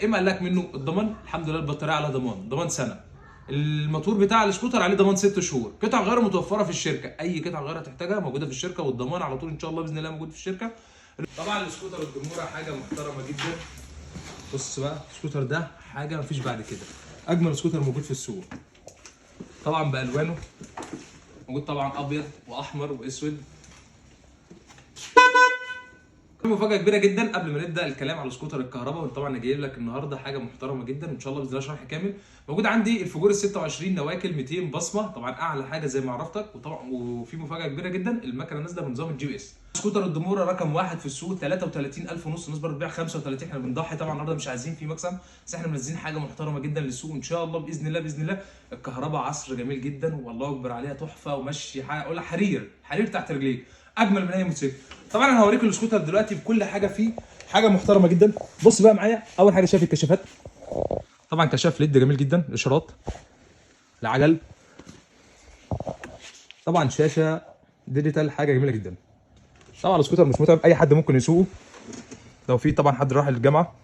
ايه ما قال لك منه الضمان؟ الحمد لله البطاريه على ضمان سنه. الموتور بتاع السكوتر عليه ضمان 6 شهور. قطع غيار متوفره في الشركه، اي قطع غيار هتحتاجها موجوده في الشركه، والضمان على طول ان شاء الله باذن الله موجود في الشركه. طبعا السكوتر الجمهوره حاجه محترمه جدا. بص بقى السكوتر ده حاجه مفيش بعد كده، اجمل سكوتر موجود في السوق. طبعا بالوانه موجود، طبعا ابيض واحمر واسود. مفاجأة كبيرة جدا قبل ما نبدأ الكلام على سكوتر الكهرباء، وطبعا انا جايب لك النهارده حاجة محترمة جدا وان شاء الله باذن الله شرح كامل. موجود عندي الفجور ال 26 نواكل 200 بصمة، طبعا اعلى حاجة زي ما عرفتك. وطبعا وفي مفاجأة كبيرة جدا، المكنة نازلة بنظام الجي بي اس. سكوتر الدمورة رقم واحد في السوق، 33,500 ونص، الناس بتبيع 35. احنا بنضحي طبعا النهارده، مش عايزين في مكسب، بس احنا منزلين حاجة محترمة جدا للسوق ان شاء الله باذن الله. باذن الله الكهرباء عصر جميل جدا والله اكبر عليها، تحفة ومشي اقول حرير تحت رجليك، اجمل من اي موتوسيكل. طبعا انا هوريك السكوتر دلوقتي بكل حاجه فيه، حاجه محترمه جدا. بص بقى معايا، اول حاجه شايف الكشافات، طبعا كشاف ليد جميل جدا، الاشارات، العجل، طبعا شاشه ديجيتال، حاجه جميله جدا. طبعا السكوتر مش متعب، اي حد ممكن يسوقه لو في طبعا حد راح الجامعه.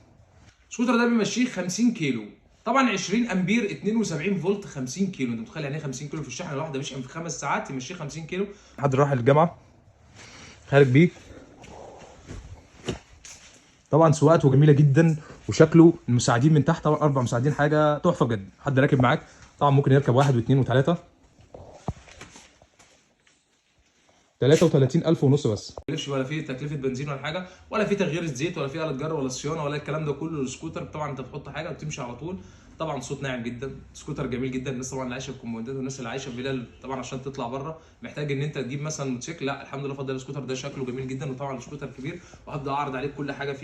السكوتر ده بيمشيه 50 كيلو، طبعا 20 امبير 72 فولت 50 كيلو. انت متخيل يعني ايه 50 كيلو في الشحنه الواحده؟ مش في 5 ساعات يمشيه 50 كيلو. حد راح الجامعه خارج بيه. طبعا سواقته جميله جدا، وشكله المساعدين من تحت طبعا 4 مساعدين، حاجه تحفه بجد. حد راكب معاك طبعا ممكن يركب واحد واثنين وثلاثه. 33,000 ونص بس، ولا في تكلفه بنزين ولا حاجه، ولا في تغيير الزيت، ولا في آلة جر ولا صيانه ولا الكلام ده كله. السكوتر طبعا انت بتحط حاجه وبتمشي على طول. طبعا صوت ناعم جدا، سكوتر جميل جدا. الناس طبعا اللي عايشه في الكومباوندات والناس اللي عايشه في فيلل طبعا عشان تطلع بره محتاج ان انت تجيب مثلا موتوسيكل، لا الحمد لله فضل السكوتر ده شكله جميل جدا. وطبعا السكوتر كبير، وهبدا اعرض عليك كل حاجه فيه.